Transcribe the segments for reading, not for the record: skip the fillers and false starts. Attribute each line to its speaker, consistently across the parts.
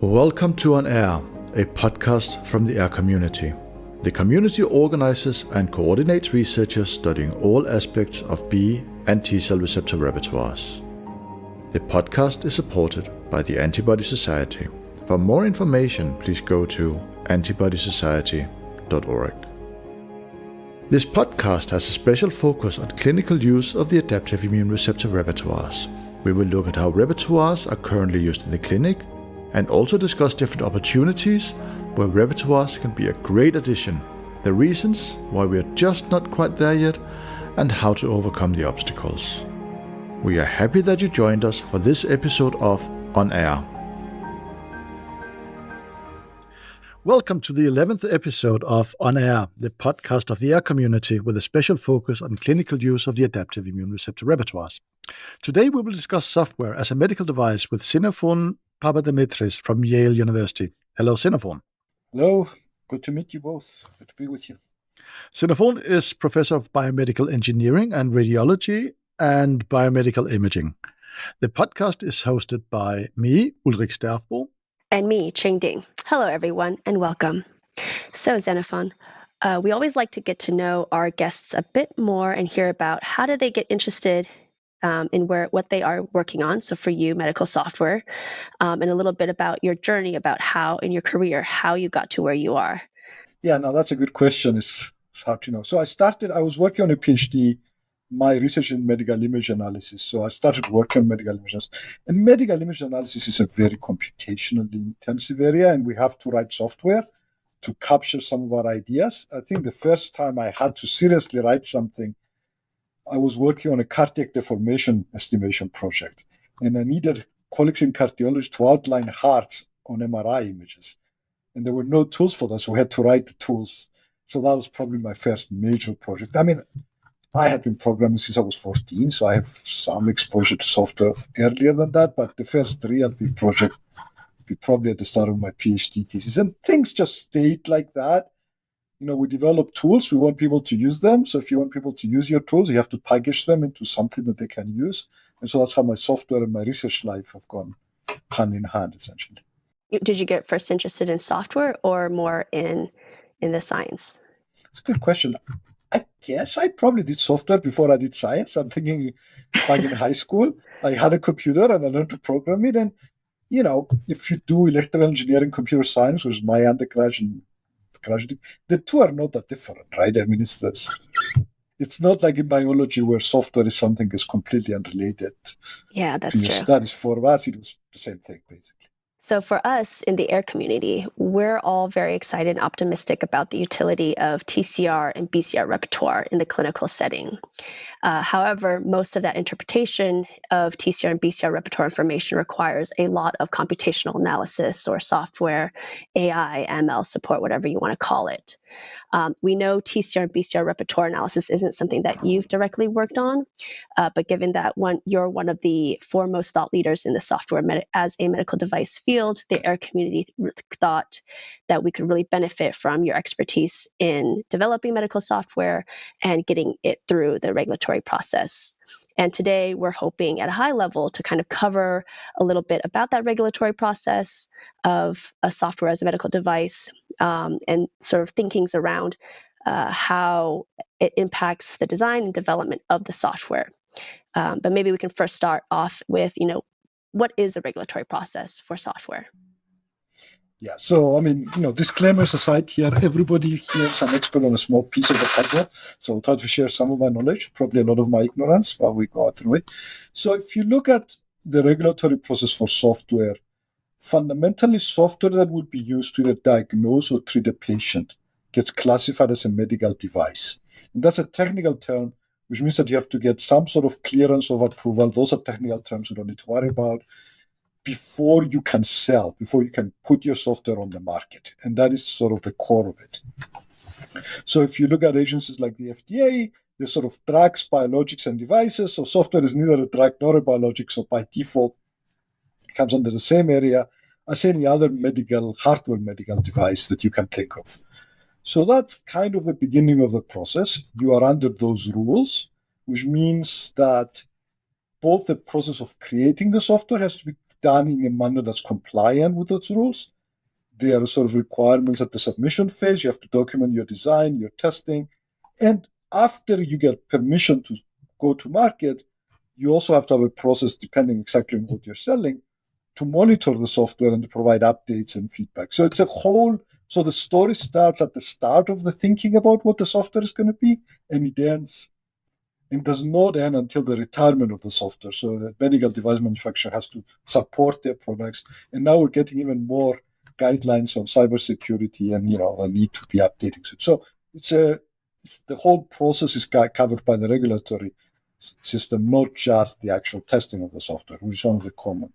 Speaker 1: Welcome to On Air, a podcast from the AIR community. The community organizes and coordinates researchers studying all aspects of B and T cell receptor repertoires. The podcast is supported by the Antibody Society. For more information, please go to antibodysociety.org. This podcast has a special focus on clinical use of the adaptive immune receptor repertoires. We will look at how repertoires are currently used in the clinic and also discuss different opportunities where repertoires can be a great addition, the reasons why we are just not quite there yet, and how to overcome the obstacles. We are happy that you joined us for this episode of On Air. Welcome to the 11th episode of On Air, the podcast of the AIR community with a special focus on clinical use of the adaptive immune receptor repertoires. Today we will discuss software as a medical device with Xenophon Papademetris from Yale University. Hello, Xenophon.
Speaker 2: Hello, good to meet you both. Good to be with you.
Speaker 1: Xenophon is Professor of Biomedical Engineering and Radiology and Biomedical Imaging. The podcast is hosted by me, Ulrik Stervbo.
Speaker 3: And me, Cheng Ding. Hello, everyone, and welcome. So, Xenophon, we always like to get to know our guests a bit more and hear about how did they get interested in what they are working on. So for you, medical software, and a little bit about your journey, about how in your career, how you got to where you are.
Speaker 2: Yeah, no, that's a good question. It's hard to know. So I was working on a PhD, my research in medical image analysis. So I started working on medical images. And medical image analysis is a very computationally intensive area, and we have to write software to capture some of our ideas. I think the first time I had to seriously write something, I was working on a cardiac deformation estimation project, and I needed colleagues in cardiology to outline hearts on MRI images. And there were no tools for that, so we had to write the tools. So that was probably my first major project. I mean, I had been programming since I was 14, so I have some exposure to software earlier than that, but the first real big project would be probably at the start of my PhD thesis. And things just stayed like that. You know, we develop tools, we want people to use them. So if you want people to use your tools, you have to package them into something that they can use. And so that's how my software and my research life have gone hand in hand, essentially.
Speaker 3: Did you get first interested in software or more in the science?
Speaker 2: It's a good question. I guess I probably did software before I did science. I'm thinking back in high school, I had a computer and I learned to program it. And, you know, if you do electrical engineering, computer science, which was my undergraduate and graduate, the two are not that different, right? I mean, it's not like in biology where software is something that's completely unrelated.
Speaker 3: Yeah, that's
Speaker 2: to your
Speaker 3: true.
Speaker 2: studies. For us, it was the same thing, basically.
Speaker 3: So for us in the AIR community, we're all very excited and optimistic about the utility of TCR and BCR repertoire in the clinical setting. However, most of that interpretation of TCR and BCR repertoire information requires a lot of computational analysis or software, AI, ML support, whatever you want to call it. We know TCR and BCR repertoire analysis isn't something that you've directly worked on, but given that you're one of the foremost thought leaders in the software as a medical device field, the AIR community thought that we could really benefit from your expertise in developing medical software and getting it through the regulatory process. And today we're hoping at a high level to kind of cover a little bit about that regulatory process of a software as a medical device, and sort of thinkings around how it impacts the design and development of the software. But maybe we can first start off with, what is the regulatory process for software?
Speaker 2: Yeah, so I mean, disclaimers aside here, everybody here is an expert on a small piece of the puzzle. So I'll try to share some of my knowledge, probably a lot of my ignorance while we go through it. So if you look at the regulatory process for software, fundamentally software that would be used to either diagnose or treat a patient gets classified as a medical device. And that's a technical term, which means that you have to get some sort of clearance of approval. Those are technical terms we don't need to worry about, before you can sell, before you can put your software on the market. And that is sort of the core of it. So if you look at agencies like the FDA, they're sort of drugs, biologics, and devices. So software is neither a drug nor a biologic. So by default, it comes under the same area as any other hardware medical device that you can think of. So that's kind of the beginning of the process. You are under those rules, which means that both the process of creating the software has to be done in a manner that's compliant with those rules. There are sort of requirements at the submission phase. You have to document your design, your testing. And after you get permission to go to market, you also have to have a process, depending exactly on what you're selling, to monitor the software and to provide updates and feedback. So it's a whole, so the story starts at the start of the thinking about what the software is going to be, and it ends, and does not end until the retirement of the software. So the medical device manufacturer has to support their products. And now we're getting even more guidelines on cybersecurity and, the need to be updating. So it's the whole process is covered by the regulatory system, not just the actual testing of the software, which is one of the common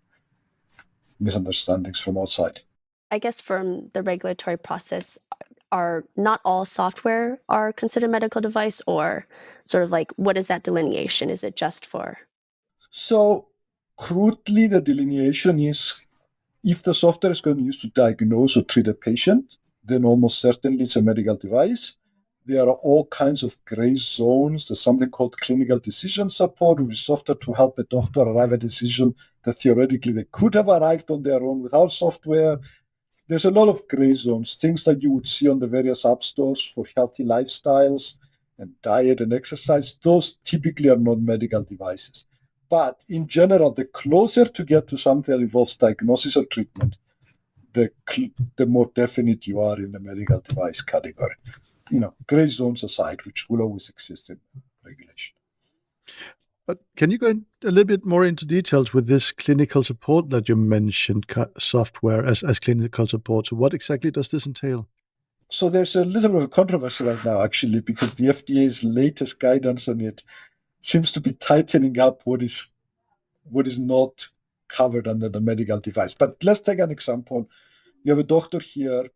Speaker 2: misunderstandings from outside.
Speaker 3: I guess from the regulatory process, are not all software are considered medical device, or sort of like, what is that delineation? Is it just for?
Speaker 2: So crudely, the delineation is if the software is going to be used to diagnose or treat a patient, then almost certainly it's a medical device. There are all kinds of gray zones. There's something called clinical decision support, which is software to help a doctor arrive at a decision that theoretically they could have arrived on their own without software. There's a lot of gray zones, things that you would see on the various app stores for healthy lifestyles and diet and exercise. Those typically are not medical devices. But in general, the closer to get to something that involves diagnosis or treatment, the more definite you are in the medical device category. Gray zones aside, which will always exist in regulation.
Speaker 1: But can you go a little bit more into details with this clinical support that you mentioned, software as clinical support? So what exactly does this entail?
Speaker 2: So there's a little bit of a controversy right now, actually, because the FDA's latest guidance on it seems to be tightening up what is not covered under the medical device. But let's take an example. You have a doctor here,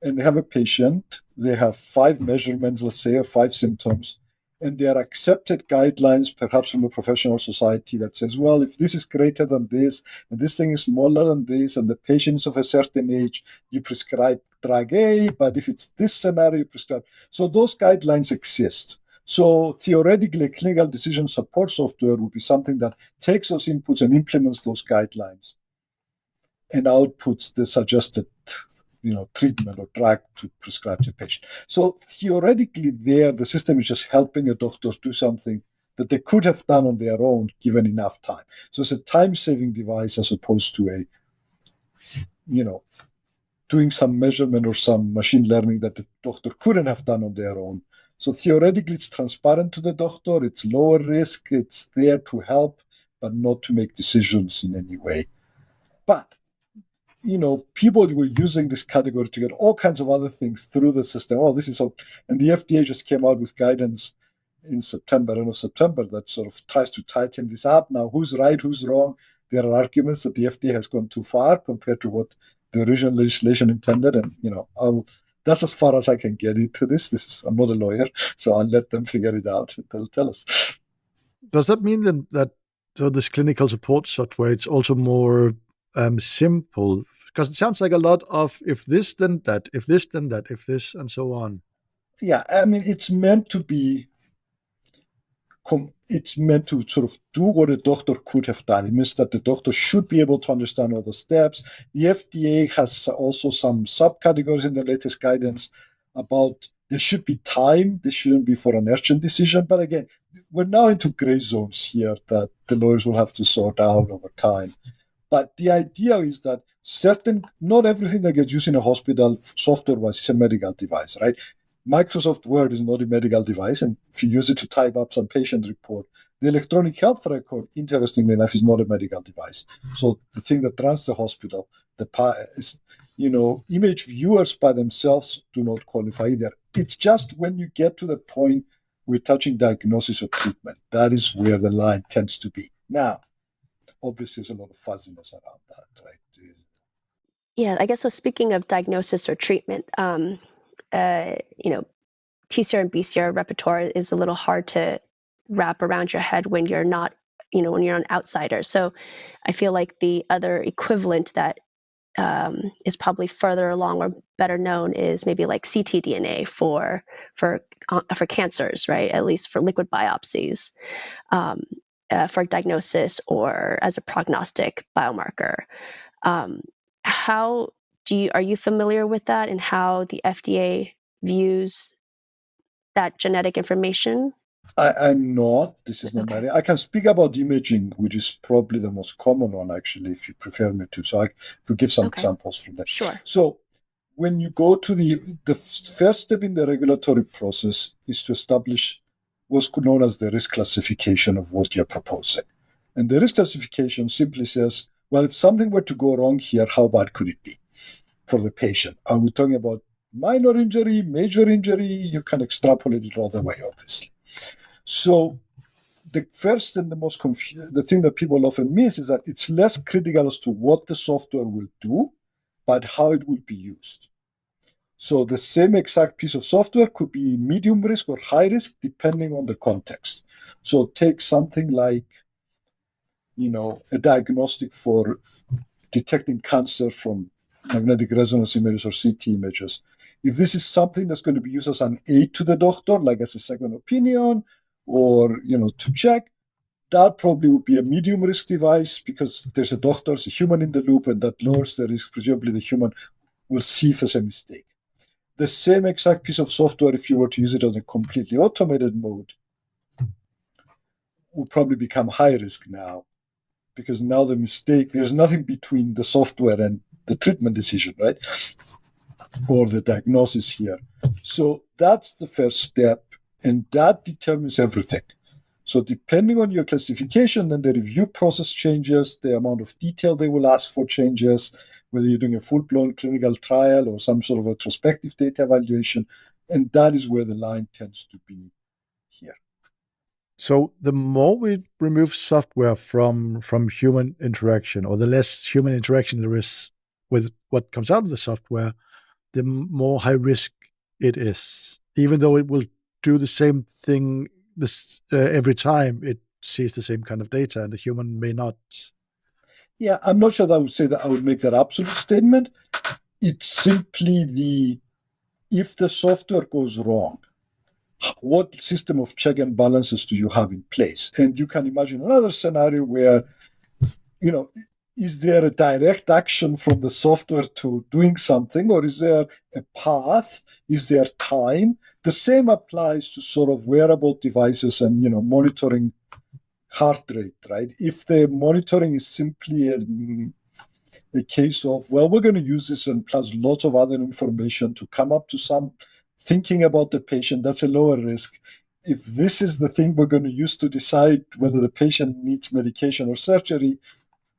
Speaker 2: and they have a patient. They have 5 measurements, let's say, or 5 symptoms. And there are accepted guidelines, perhaps from a professional society, that says, well, if this is greater than this, and this thing is smaller than this, and the patient is of a certain age, you prescribe drug A, but if it's this scenario, you prescribe. So those guidelines exist. So theoretically, clinical decision support software would be something that takes those inputs and implements those guidelines and outputs the suggested treatment or drug to prescribe to the patient. So theoretically there, the system is just helping a doctor do something that they could have done on their own given enough time. So it's a time-saving device as opposed to doing some measurement or some machine learning that the doctor couldn't have done on their own. So theoretically, it's transparent to the doctor, it's lower risk, it's there to help, but not to make decisions in any way. But people were using this category to get all kinds of other things through the system. Oh, this is all. And the FDA just came out with guidance in September that sort of tries to tighten this up. Now, who's right, who's wrong? There are arguments that the FDA has gone too far compared to what the original legislation intended. And, that's as far as I can get into this. I'm not a lawyer, so I'll let them figure it out. They'll tell us.
Speaker 1: Does that mean then that this clinical support software, it's also more simple? Because it sounds like a lot of if this, then that, if this, then that, if this, and so on.
Speaker 2: Yeah, I mean, it's meant to sort of do what a doctor could have done. It means that the doctor should be able to understand all the steps. The FDA has also some subcategories in the latest guidance about there should be time. This shouldn't be for an urgent decision. But again, we're now into gray zones here that the lawyers will have to sort out over time. But the idea is that not everything that gets used in a hospital software-wise is a medical device, right? Microsoft Word is not a medical device, and if you use it to type up some patient report, the electronic health record, interestingly enough, is not a medical device. So the thing that runs the hospital, image viewers by themselves do not qualify either. It's just when you get to the point we're touching diagnosis or treatment, that is where the line tends to be. Now, obviously, there's a lot of fuzziness around that, right?
Speaker 3: Yeah, I guess so. Speaking of diagnosis or treatment, TCR and BCR repertoire is a little hard to wrap around your head when you're not, when you're an outsider. So I feel like the other equivalent that is probably further along or better known is maybe like ctDNA for cancers, right? At least for liquid biopsies. for diagnosis or as a prognostic biomarker. Are you familiar with that and how the FDA views that genetic information?
Speaker 2: I'm not. This is not
Speaker 3: Okay.
Speaker 2: my. I can speak about imaging, which is probably the most common one, actually, if you prefer me to. So I could give some
Speaker 3: Okay.
Speaker 2: examples from that.
Speaker 3: Sure.
Speaker 2: So when you go to the first step in the regulatory process is to establish what's known as the risk classification of what you're proposing. And the risk classification simply says, well, if something were to go wrong here, how bad could it be for the patient? Are we talking about minor injury, major injury? You can extrapolate it all the way, obviously. So the first and the most the thing that people often miss is that it's less critical as to what the software will do, but how it will be used. So the same exact piece of software could be medium risk or high risk, depending on the context. So take something like, a diagnostic for detecting cancer from magnetic resonance images or CT images. If this is something that's going to be used as an aid to the doctor, like as a second opinion, or to check, that probably would be a medium risk device because there's a doctor, there's a human in the loop, and that lowers the risk. Presumably the human will see if it's a mistake. The same exact piece of software, if you were to use it on a completely automated mode, would probably become high risk now, because now there's nothing between the software and the treatment decision, right? Or the diagnosis here. So that's the first step, and that determines everything. So depending on your classification, then the review process changes, the amount of detail they will ask for changes, whether you're doing a full-blown clinical trial or some sort of retrospective data evaluation, and that is where the line tends to be here.
Speaker 1: So the more we remove software from human interaction, or the less human interaction there is with what comes out of the software, the more high risk it is. Even though it will do the same thing every time it sees the same kind of data, and the human may not.
Speaker 2: Yeah, I'm not sure that I would say that I would make that absolute statement. It's simply if the software goes wrong, what system of check and balances do you have in place? And you can imagine another scenario where, is there a direct action from the software to doing something, or is there a path? Is there time? The same applies to sort of wearable devices and, monitoring heart rate, right? If the monitoring is simply a case of, well, we're going to use this and plus lots of other information to come up to some thinking about the patient, that's a lower risk. If this is the thing we're going to use to decide whether the patient needs medication or surgery,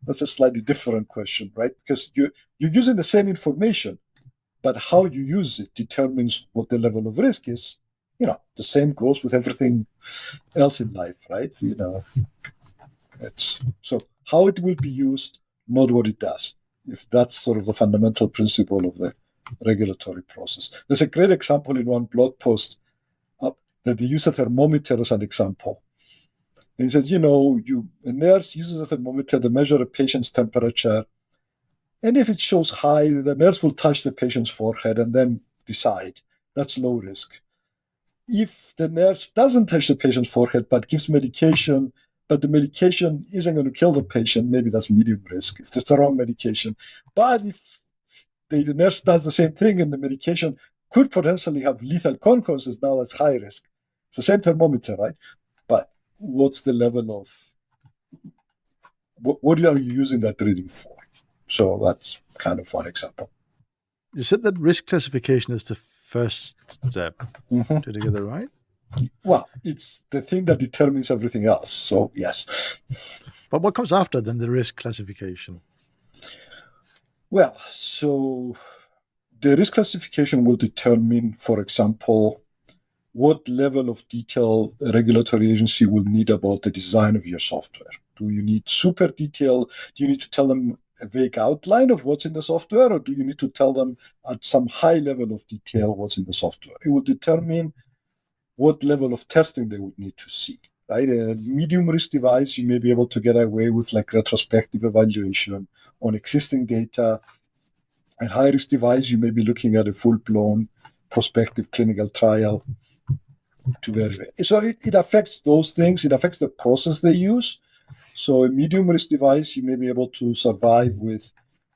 Speaker 2: that's a slightly different question, right? Because you're using the same information, but how you use it determines what the level of risk is. The same goes with everything else in life, right? It's so how it will be used, not what it does. If that's sort of the fundamental principle of the regulatory process. There's a great example in one blog post that they use a thermometer as an example. And he says, a nurse uses a thermometer to measure a patient's temperature. And if it shows high, the nurse will touch the patient's forehead and then decide. That's low risk. If the nurse doesn't touch the patient's forehead but gives medication, but the medication isn't going to kill the patient, maybe that's medium risk if it's the wrong medication. But if the nurse does the same thing and the medication could potentially have lethal consequences, now that's high risk. It's the same thermometer, right? But what's the level of, what are you using that reading for? So that's kind of one example.
Speaker 1: You said that risk classification is the first step.
Speaker 2: Mm-hmm.
Speaker 1: Did I get that right?
Speaker 2: Well, it's the thing that determines everything else. So yes.
Speaker 1: But what comes after then the risk classification?
Speaker 2: Well, so the risk classification will determine, for example, what level of detail a regulatory agency will need about the design of your software. Do you need super detail? Do you need to tell them a vague outline of what's in the software, or do you need to tell them at some high level of detail what's in the software? It will determine what level of testing they would need to see, right? A medium risk device, you may be able to get away with like retrospective evaluation on existing data. A high risk device, you may be looking at a full-blown prospective clinical trial. to verify. So it affects those things. It affects the process they use. So a medium risk device, you may be able to survive with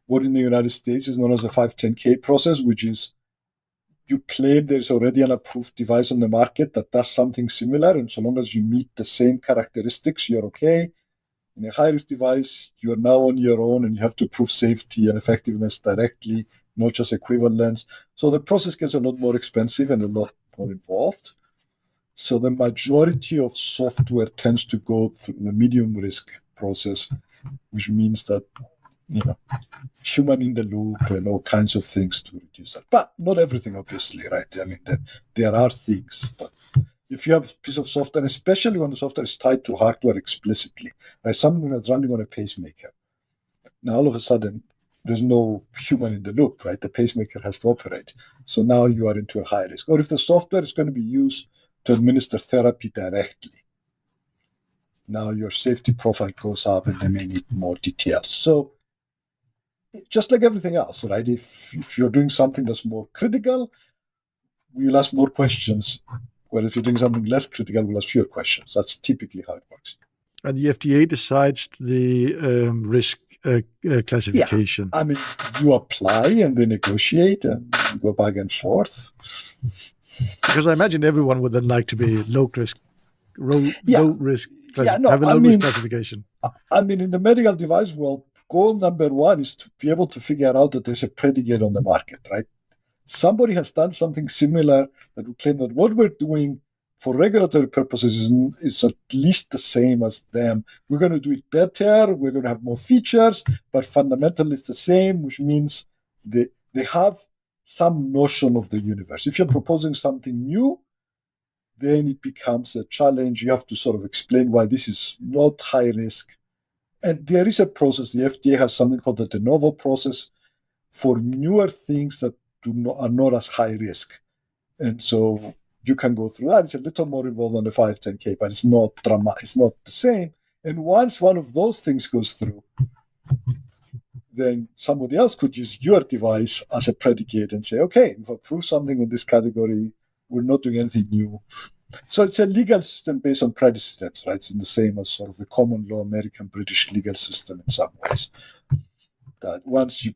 Speaker 2: what in the United States is known as a 510K process, which is you claim there's already an approved device on the market that does something similar, and so long as you meet the same characteristics, you're okay. In a high-risk device, you're now on your own, and you have to prove safety and effectiveness directly, not just equivalence. So the process gets a lot more expensive and a lot more involved. So the majority of software tends to go through the medium risk process, which means that, human in the loop and all kinds of things to reduce that. But not everything, obviously, right? I mean, there are things that if you have a piece of software, especially when the software is tied to hardware explicitly, right? Something that's running on a pacemaker. Now, all of a sudden, there's no human in the loop, right? The pacemaker has to operate. So now you are into a high risk. Or if the software is going to be used to administer therapy directly, now your safety profile goes up and they may need more details. So just like everything else, right? If you're doing something that's more critical, we'll ask more questions. Well, if you're doing something less critical, we'll ask fewer questions. That's typically how it works.
Speaker 1: And the FDA decides the risk classification.
Speaker 2: Yeah. I mean, you apply and they negotiate and you go back and forth.
Speaker 1: Because I imagine everyone would then like to be low risk classification.
Speaker 2: I mean, in the medical device world, goal number one is to be able to figure out that there's a predicate on the market, right? Somebody has done something similar that would claim that what we're doing for regulatory purposes is at least the same as them. We're going to do it better. We're going to have more features, but fundamentally it's the same, which means they have some notion of the universe. If you're proposing something new, then it becomes a challenge. You have to sort of explain why this is not high risk. And there is a process. The FDA has something called the de novo process for newer things that are not as high risk. And so you can go through that. It's a little more involved than the 510K, but it's not it's not the same. And once one of those things goes through, then somebody else could use your device as a predicate and say, okay, if I prove something in this category, we're not doing anything new. So it's a legal system based on precedents, right? It's the same as sort of the common law American British legal system in some ways. That once you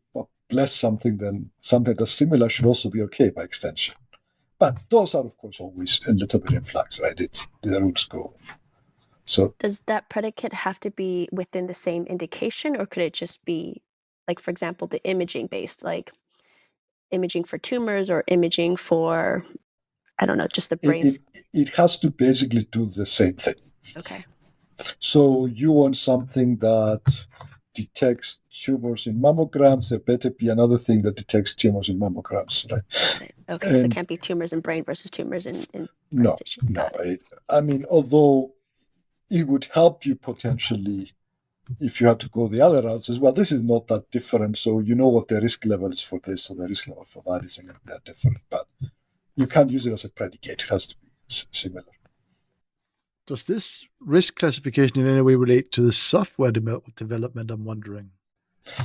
Speaker 2: bless something, then something that's similar should also be okay by extension. But those are, of course, always a little bit in flux, right? The rules go. So
Speaker 3: does that predicate have to be within the same indication, or could it just be, like, for example, the imaging based, like imaging for tumors or imaging for, I don't know, just the brain?
Speaker 2: It has to basically do the same thing.
Speaker 3: Okay.
Speaker 2: So you want something that detects tumors in mammograms, there better be another thing that detects tumors in mammograms, right?
Speaker 3: Okay, so it can't be tumors in brain versus tumors in breast tissue.
Speaker 2: No. I mean, although it would help you potentially if you had to go the other routes as well. This is not that different, so you know what the risk level is for this, so the risk level for that isn't that different. But you can't use it as a predicate. It has to be similar.
Speaker 1: Does this risk classification in any way relate to the software development, I'm wondering?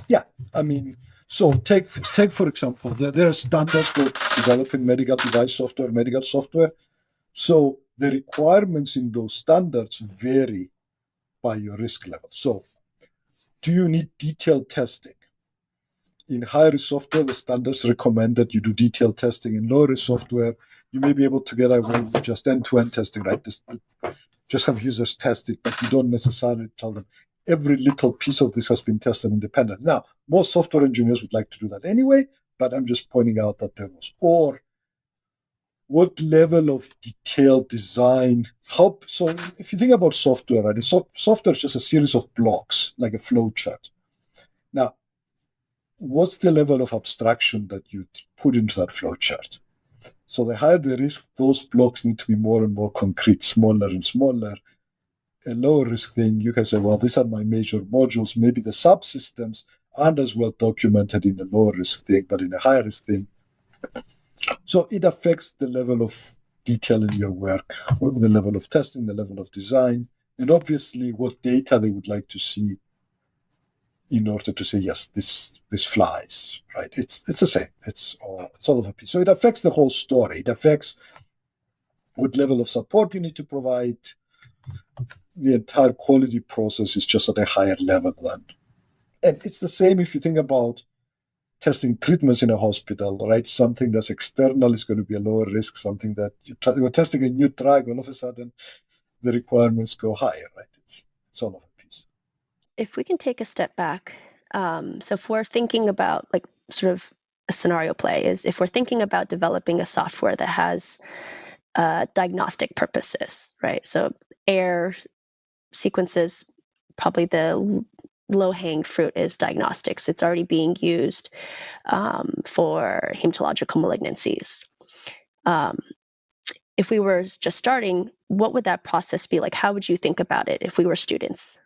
Speaker 2: Yeah, I mean, so take for example, there are standards for developing medical device software, medical software. So the requirements in those standards vary by your risk level. So do you need detailed testing? In high-risk software, the standards recommend that you do detailed testing. In low-risk software, you may be able to get away with just end-to-end testing, right? Just have users test it, but you don't necessarily tell them every little piece of this has been tested independently. Now, most software engineers would like to do that anyway, but I'm just pointing out that there was. Or what level of detailed design, so if you think about software, right? Software is just a series of blocks, like a flow chart. Now, what's the level of abstraction that you put into that flow chart? So the higher the risk, those blocks need to be more and more concrete, smaller and smaller. A lower risk thing, you can say, well, these are my major modules. Maybe the subsystems aren't as well documented in a lower risk thing, but in a higher risk thing. So it affects the level of detail in your work, the level of testing, the level of design, and obviously what data they would like to see in order to say, yes, this flies, right? It's the same. It's all of a piece. So it affects the whole story. It affects what level of support you need to provide. The entire quality process is just at a higher level then. And it's the same if you think about testing treatments in a hospital, right? Something that's external is going to be a lower risk. Something that you're testing a new drug, all of a sudden the requirements go higher, right? It's all of a piece.
Speaker 3: If we can take a step back, so if we're thinking about like sort of a scenario play, is if we're thinking about developing a software that has diagnostic purposes, right? So AIR sequences, probably the low-hanging fruit is diagnostics. It's already being used for hematological malignancies. If we were just starting, what would that process be like? How would you think about it if we were students?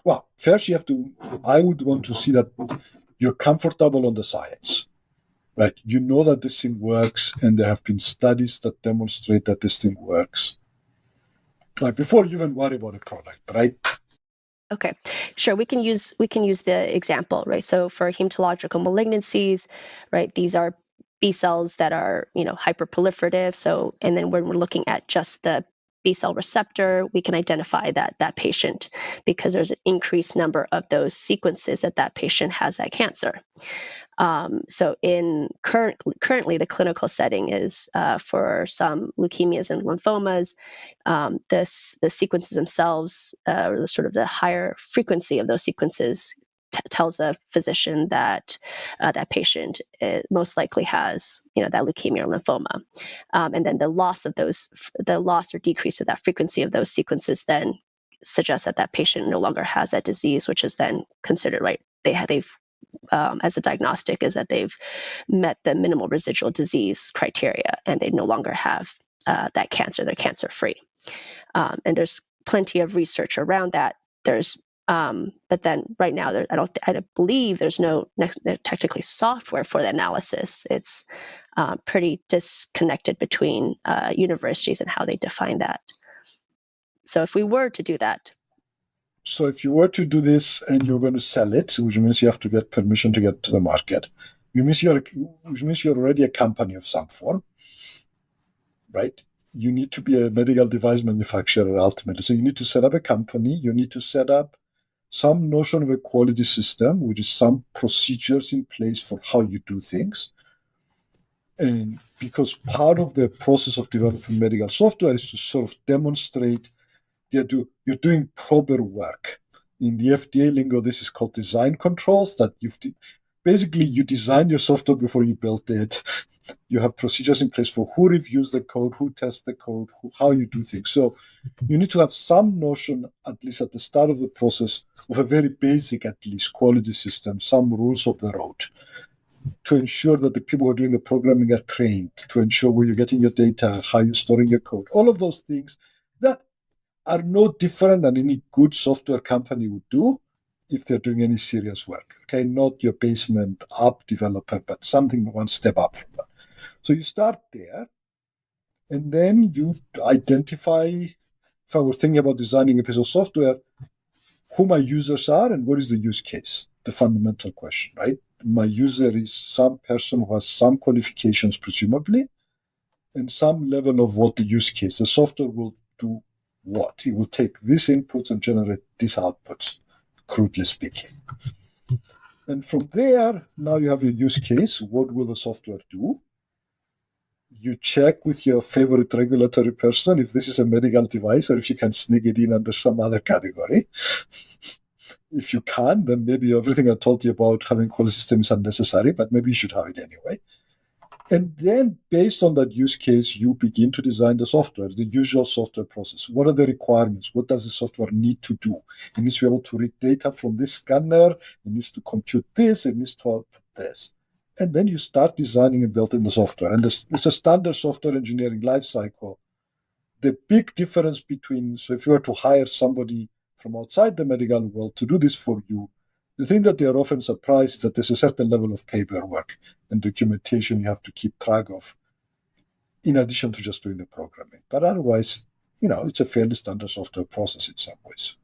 Speaker 2: Well, first I would want to see that you're comfortable on the science, right? You know that this thing works, and there have been studies that demonstrate that this thing works. Like before you even worry about a product, right?
Speaker 3: Okay, sure. We can use the example, right? So for hematological malignancies, right, these are B cells that are, hyperproliferative. So, and then when we're looking at just the B cell receptor, we can identify that patient because there's an increased number of those sequences that patient has that cancer. So currently the clinical setting is for some leukemias and lymphomas, the sequences themselves, or sort of the higher frequency of those sequences tells a physician that that patient most likely has, that leukemia or lymphoma. And then the loss or decrease of that frequency of those sequences then suggests that patient no longer has that disease, which is then considered, right, they've as a diagnostic is that they've met the minimal residual disease criteria and they no longer have that cancer. They're cancer-free. And there's plenty of research around that. But then right now, I don't believe there's no technically software for the analysis. It's pretty disconnected between universities and how they define that. So if we were to do that.
Speaker 2: So if you were to do this and you're going to sell it, which means you have to get permission to get to the market, which means you're already a company of some form, right? You need to be a medical device manufacturer ultimately. So you need to set up a company. You need to set up some notion of a quality system, which is some procedures in place for how you do things. And because part of the process of developing medical software is to sort of demonstrate that you're doing proper work. In the FDA lingo, this is called design controls, that basically you design your software before you build it. You have procedures in place for who reviews the code, who tests the code, how you do things. So you need to have some notion, at least at the start of the process, of a very basic, at least, quality system, some rules of the road, to ensure that the people who are doing the programming are trained, to ensure where you're getting your data, how you're storing your code, all of those things that are no different than any good software company would do if they're doing any serious work. Okay, not your basement app developer, but something one step up from that. So you start there, and then you identify, if I were thinking about designing a piece of software, who my users are and what is the use case, the fundamental question, right? My user is some person who has some qualifications, presumably, and some level of what the use case. The software will do what? It will take these inputs and generate these outputs, crudely speaking. And from there, now you have your use case. What will the software do? You check with your favorite regulatory person if this is a medical device or if you can sneak it in under some other category. If you can, then maybe everything I told you about having quality system is unnecessary, but maybe you should have it anyway. And then based on that use case, you begin to design the software, the usual software process. What are the requirements? What does the software need to do? It needs to be able to read data from this scanner. It needs to compute this. It needs to output this. And then you start designing and building the software. And it's a standard software engineering lifecycle. The big difference between, so if you were to hire somebody from outside the medical world to do this for you, the thing that they are often surprised is that there's a certain level of paperwork and documentation you have to keep track of, in addition to just doing the programming. But otherwise, it's a fairly standard software process in some ways.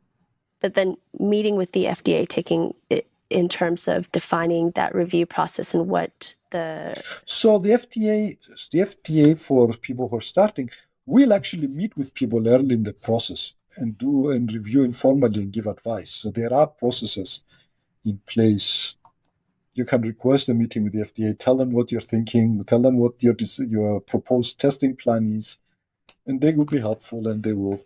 Speaker 3: But then meeting with the FDA, taking it in terms of defining that review process and what the...
Speaker 2: So the FDA for people who are starting we'll actually meet with people early in the process and do and review informally and give advice. So there are processes in place. You can request a meeting with the FDA, tell them what you're thinking, tell them what your proposed testing plan is, and they will be helpful, and they will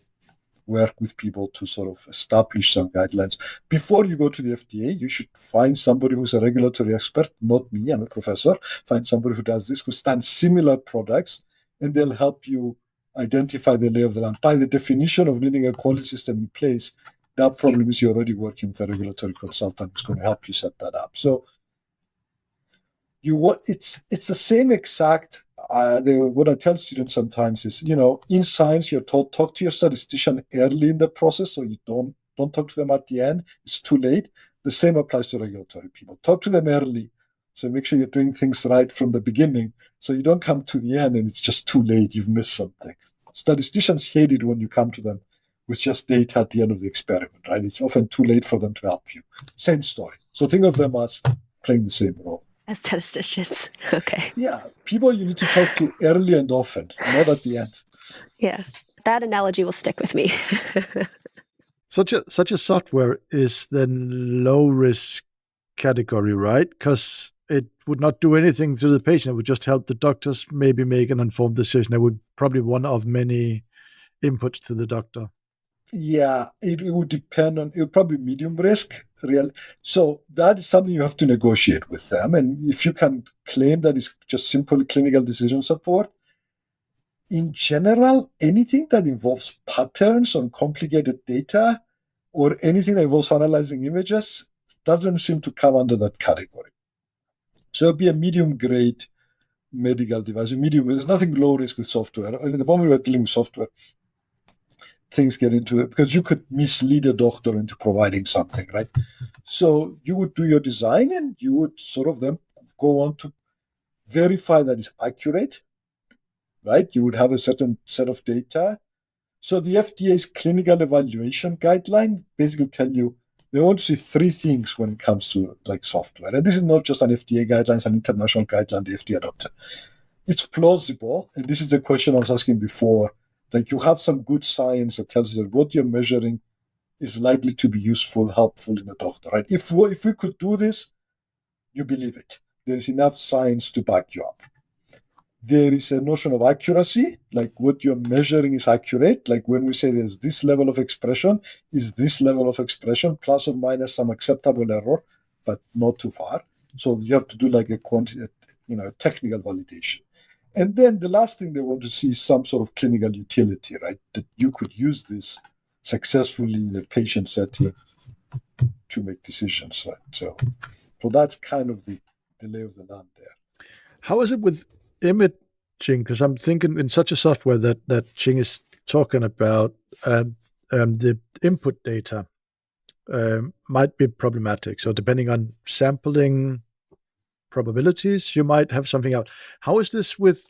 Speaker 2: work with people to sort of establish some guidelines. Before you go to the FDA, you should find somebody who's a regulatory expert, not me, I'm a professor. Find somebody who does this, who stands similar products, and they'll help you identify the lay of the land. By the definition of needing a quality system in place, that problem is you're already working with a regulatory consultant who's going to help you set that up. So it's the same exact. What I tell students sometimes is, in science, you're told talk to your statistician early in the process, so you don't talk to them at the end. It's too late. The same applies to regulatory people. Talk to them early, so make sure you're doing things right from the beginning, so you don't come to the end and it's just too late. You've missed something. Statisticians hate it when you come to them with just data at the end of the experiment, right? It's often too late for them to help you. Same story. So think of them as playing the same role.
Speaker 3: As statisticians. Okay.
Speaker 2: Yeah, people you need to talk to early and often, not at the end.
Speaker 3: Yeah, that analogy will stick with me.
Speaker 1: Such a software is then low risk category, right? Because it would not do anything to the patient. It would just help the doctors maybe make an informed decision. It would probably one of many inputs to the doctor.
Speaker 2: Yeah, it would depend on, it would probably medium risk. So that is something you have to negotiate with them. And if you can claim that it's just simple clinical decision support, in general, anything that involves patterns on complicated data or anything that involves analyzing images doesn't seem to come under that category. So it'd be a medium grade medical device. There's nothing low risk with software. And at the moment we're dealing with software, things get into it because you could mislead a doctor into providing something, right? So you would do your design and you would sort of then go on to verify that it's accurate, right? You would have a certain set of data. So the FDA's clinical evaluation guideline basically tell you they want to see three things when it comes to like software. And this is not just an FDA guideline, it's an international guideline the FDA adopted. It's plausible, and this is the question I was asking before, like you have some good science that tells you that what you're measuring is likely to be useful, helpful in a doctor, right? If we could do this, you believe it. There is enough science to back you up. There is a notion of accuracy, like what you're measuring is accurate. Like when we say there's this level of expression, is this level of expression plus or minus some acceptable error, but not too far. So you have to do like a technical validation. And then the last thing they want to see is some sort of clinical utility, right? That you could use this successfully in a patient setting to make decisions, right? So that's kind of the lay of the land there.
Speaker 1: How is it with imaging? Because I'm thinking in such a software that Ching is talking about, the input data might be problematic. So depending on sampling probabilities, you might have something out. How is this with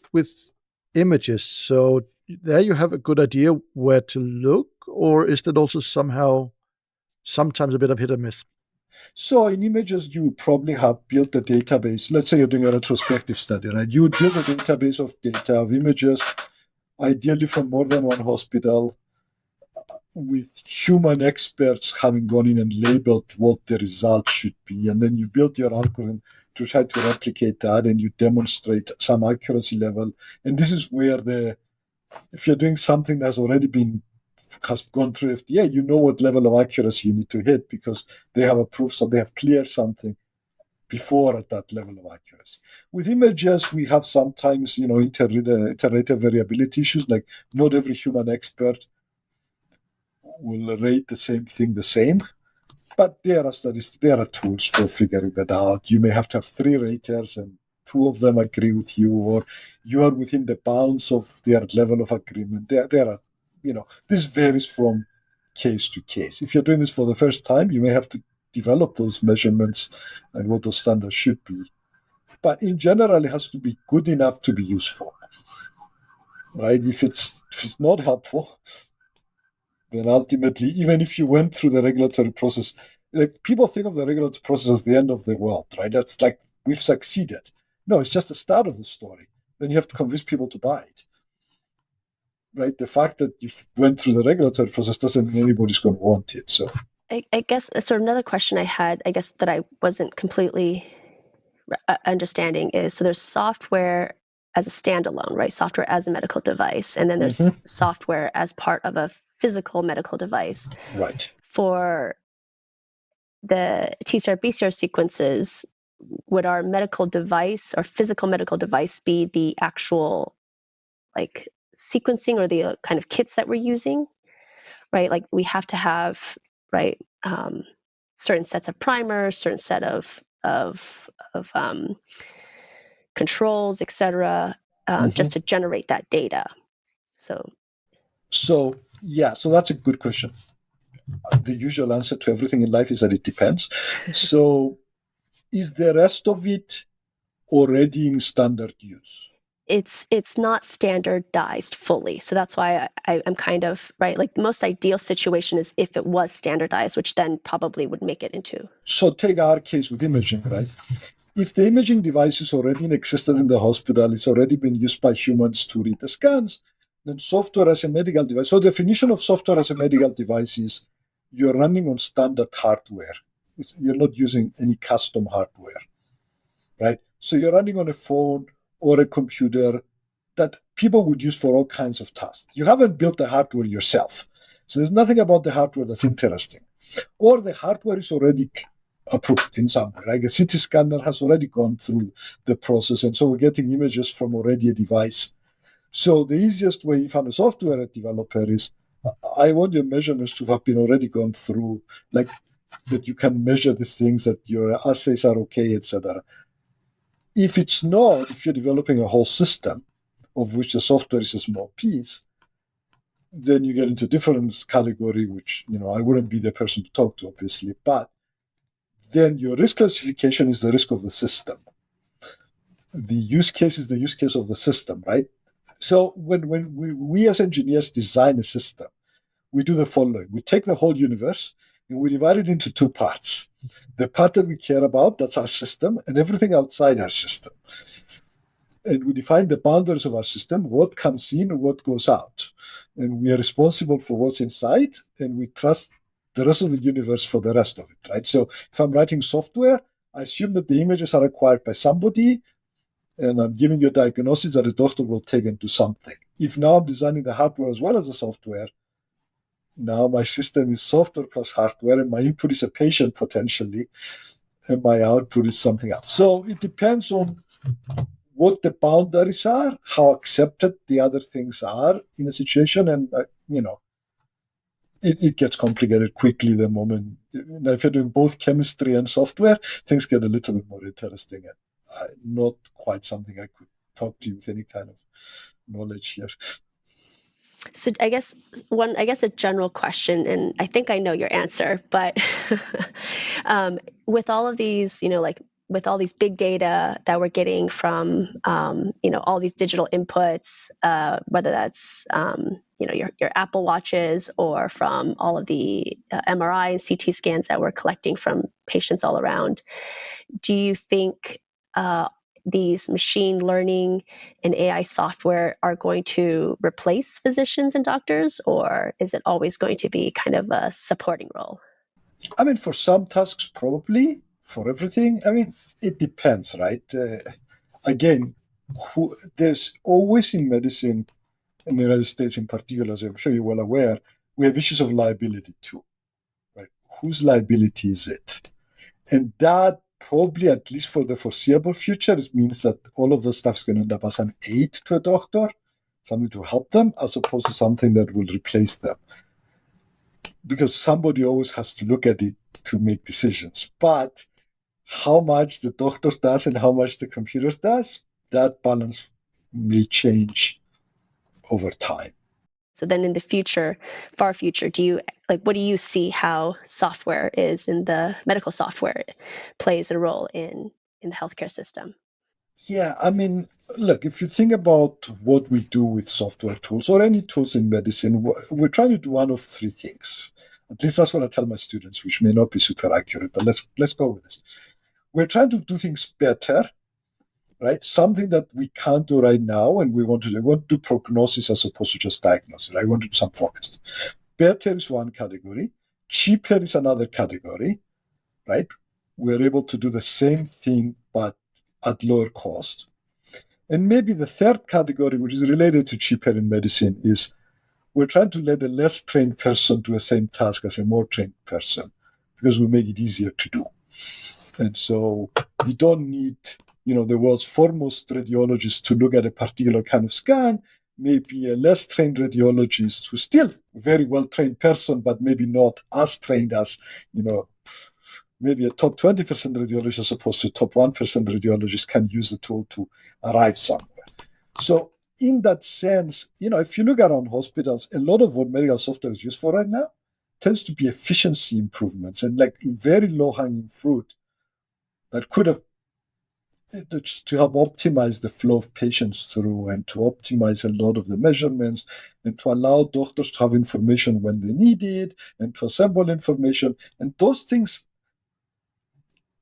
Speaker 1: images? So there you have a good idea where to look, or is that also sometimes a bit of hit or miss?
Speaker 2: So in images, you probably have built a database. Let's say you're doing a retrospective study, right? You would build a database of data, of images, ideally from more than one hospital, with human experts having gone in and labeled what the results should be. And then you build your algorithm to try to replicate that, and you demonstrate some accuracy level. And this is where if you're doing something that's already has gone through FDA, you know what level of accuracy you need to hit because they have approved, so they have cleared something before at that level of accuracy. With images, we have sometimes, iterative variability issues, like not every human expert will rate the same thing the same, but there are tools for figuring that out. You may have to have 3 raters and 2 of them agree with you, or you are within the bounds of their level of agreement. There are, this varies from case to case. If you're doing this for the first time, you may have to develop those measurements and what those standards should be. But in general, it has to be good enough to be useful, right? If it's not helpful, then ultimately, even if you went through the regulatory process, like people think of the regulatory process as the end of the world, right? That's like we've succeeded. No, it's just the start of the story. Then you have to convince people to buy it. right? The fact that you went through the regulatory process doesn't mean anybody's going to want it. So
Speaker 3: I guess sort of another question I had, I guess that I wasn't completely understanding is, so there's software as a standalone, right? Software as a medical device, and then there's software as part of a physical medical device.
Speaker 2: right.
Speaker 3: For the TCR BCR sequences, would our medical device or physical medical device be the actual like sequencing or the kind of kits that we're using, right? Like we have to have, right, certain sets of primers, certain set of controls, etc., just to generate that data. So
Speaker 2: yeah, so that's a good question. The usual answer to everything in life is that it depends. So is the rest of it already in standard use?
Speaker 3: it's not standardized fully. So that's why I'm kind of, right, like the most ideal situation is if it was standardized, which then probably would make it into.
Speaker 2: So take our case with imaging, right? If the imaging device is already in existence in the hospital, it's already been used by humans to read the scans, then software as a medical device. So the definition of software as a medical device is you're running on standard hardware. You're not using any custom hardware, right? So you're running on a phone or a computer that people would use for all kinds of tasks. You haven't built the hardware yourself. So there's nothing about the hardware that's interesting. Or the hardware is already approved in some way. Like a CT scanner has already gone through the process, and so we're getting images from already a device. So the easiest way, if I'm a software developer, is I want your measurements to have been already gone through, like that you can measure these things, that your assays are okay, etc. If it's not, if you're developing a whole system of which the software is a small piece, then you get into a different category, which I wouldn't be the person to talk to, obviously, but then your risk classification is the risk of the system. The use case is the use case of the system, right? So when we as engineers design a system, we do the following. We take the whole universe and we divide it into two parts. The part that we care about, that's our system, and everything outside our system. And we define the boundaries of our system, what comes in and what goes out. And we are responsible for what's inside, and we trust the rest of the universe for the rest of it, right? So if I'm writing software, I assume that the images are acquired by somebody, and I'm giving you a diagnosis that a doctor will take and do something. If now I'm designing the hardware as well as the software, now my system is software plus hardware, and my input is a patient potentially, and my output is something else. So it depends on what the boundaries are, how accepted the other things are in a situation, and it gets complicated quickly the moment. If you're doing both chemistry and software, things get a little bit more interesting, and not quite something I could talk to you with any kind of knowledge here.
Speaker 3: So I guess a general question, and I think I know your answer, but with all of these, with all these big data that we're getting from, all these digital inputs, whether that's, your Apple Watches or from all of the MRI and CT scans that we're collecting from patients all around, do you think these machine learning and AI software are going to replace physicians and doctors, or is it always going to be kind of a supporting role?
Speaker 2: I mean, for some tasks, probably. For everything, I mean, it depends, right? Again, there's always in medicine, in the United States in particular, as I'm sure you're well aware, we have issues of liability too, right? Whose liability is it? And that probably, at least for the foreseeable future, it means that all of the stuff is going to end up as an aid to a doctor, something to help them, as opposed to something that will replace them. Because somebody always has to look at it to make decisions. But how much the doctor does and how much the computer does, that balance may change over time.
Speaker 3: So then in the future, far future, what do you see how software is in the medical software plays a role in the healthcare system?
Speaker 2: Yeah, I mean, look, if you think about what we do with software tools or any tools in medicine, we're trying to do one of three things. At least that's what I tell my students, which may not be super accurate, but let's go with this. We're trying to do things better, right? Something that we can't do right now, and we want to do prognosis as opposed to just diagnosis. I want to do some focused. Better is one category. Cheaper is another category, right? We're able to do the same thing, but at lower cost. And maybe the third category, which is related to cheaper in medicine, is we're trying to let a less trained person do the same task as a more trained person because we make it easier to do. And so you don't need, the world's foremost radiologists to look at a particular kind of scan. Maybe a less trained radiologist who's still a very well-trained person, but maybe not as trained as, maybe a top 20% radiologist as opposed to top 1% radiologist can use the tool to arrive somewhere. So in that sense, if you look around hospitals, a lot of what medical software is used for right now tends to be efficiency improvements and like very low-hanging fruit that could have to help optimize the flow of patients through and to optimize a lot of the measurements and to allow doctors to have information when they need it and to assemble information. And those things,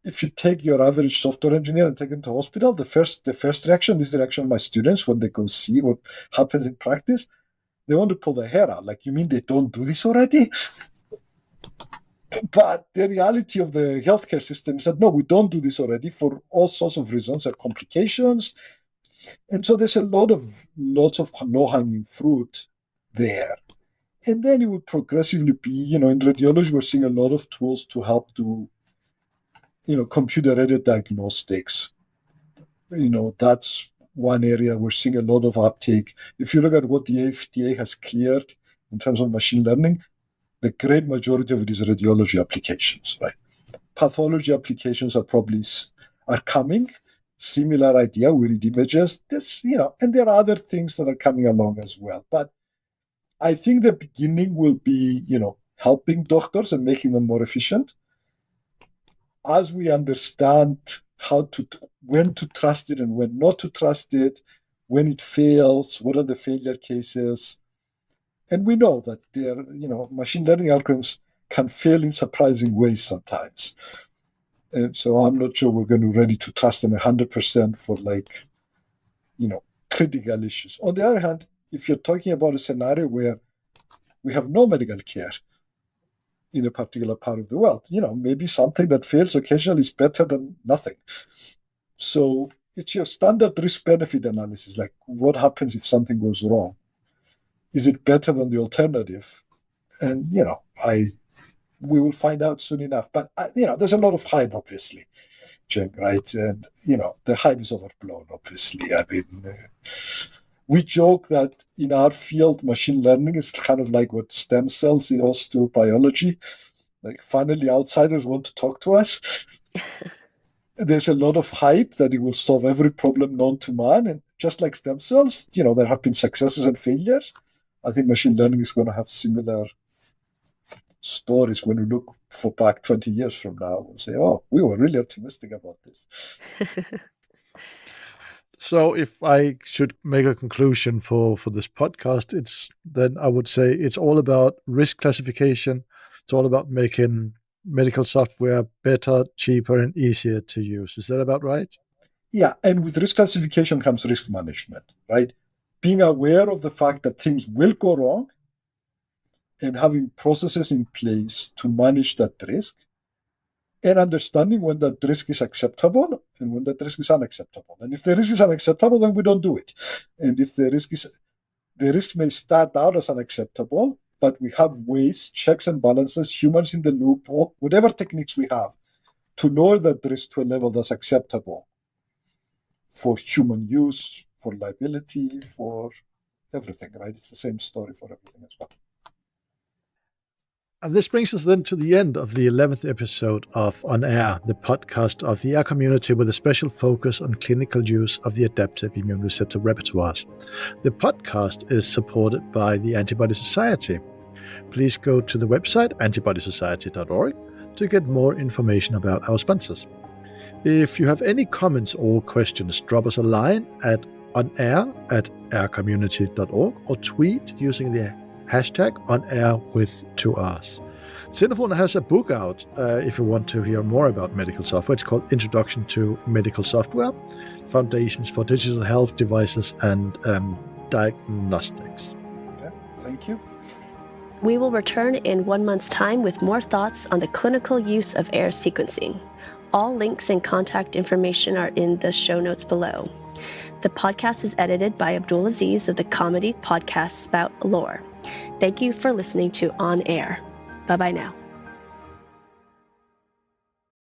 Speaker 2: if you take your average software engineer and take him to hospital, the first reaction is the reaction of my students when they go see what happens in practice. They want to pull their hair out. Like, you mean they don't do this already? But the reality of the healthcare system is that, no, we don't do this already for all sorts of reasons and complications. And so there's lots of low-hanging fruit there. And then it would progressively be, in radiology, we're seeing a lot of tools to help do, computer-aided diagnostics. That's one area we're seeing a lot of uptake. If you look at what the FDA has cleared in terms of machine learning, the great majority of it is radiology applications, right? Pathology applications are coming. Similar idea, we read images, and there are other things that are coming along as well. But I think the beginning will be, helping doctors and making them more efficient. As we understand when to trust it and when not to trust it, when it fails, what are the failure cases? And we know that machine learning algorithms can fail in surprising ways sometimes. And so I'm not sure we're going to be ready to trust them 100% for critical issues. On the other hand, if you're talking about a scenario where we have no medical care in a particular part of the world, maybe something that fails occasionally is better than nothing. So it's your standard risk-benefit analysis, like what happens if something goes wrong? Is it better than the alternative? And, we will find out soon enough. But, there's a lot of hype, obviously, Jim, right? And, the hype is overblown, obviously. I mean, we joke that in our field, machine learning is kind of like what stem cells is to biology. Like, finally, outsiders want to talk to us. There's a lot of hype that it will solve every problem known to man. And just like stem cells, there have been successes and failures. I think machine learning is going to have similar stories when we look back 20 years from now and say, oh, we were really optimistic about this.
Speaker 1: So if I should make a conclusion for this podcast, then I would say it's all about risk classification. It's all about making medical software better, cheaper, and easier to use. Is that about right?
Speaker 2: Yeah, and with risk classification comes risk management, right? Being aware of the fact that things will go wrong and having processes in place to manage that risk and understanding when that risk is acceptable and when that risk is unacceptable. And if the risk is unacceptable, then we don't do it. And if the risk may start out as unacceptable, but we have ways, checks and balances, humans in the loop, or whatever techniques we have to lower that risk to a level that's acceptable for human use, for liability, for everything, right? It's the same story for everything as well.
Speaker 1: And this brings us then to the end of the 11th episode of On Air, the podcast of the AIR community with a special focus on clinical use of the adaptive immune receptor repertoires. The podcast is supported by the Antibody Society. Please go to the website antibodysociety.org to get more information about our sponsors. If you have any comments or questions, drop us a line at onair@aircommunity.org or tweet using the hashtag onair with 2 Rs. Xenophon has a book out if you want to hear more about medical software. It's called Introduction to Medical Software, Foundations for Digital Health Devices and Diagnostics.
Speaker 2: Okay, thank you.
Speaker 3: We will return in 1 month's time with more thoughts on the clinical use of AIR sequencing. All links and contact information are in the show notes below. The podcast is edited by Abdul Aziz of the comedy podcast Spout Lore. Thank you for listening to On Air. Bye-bye now.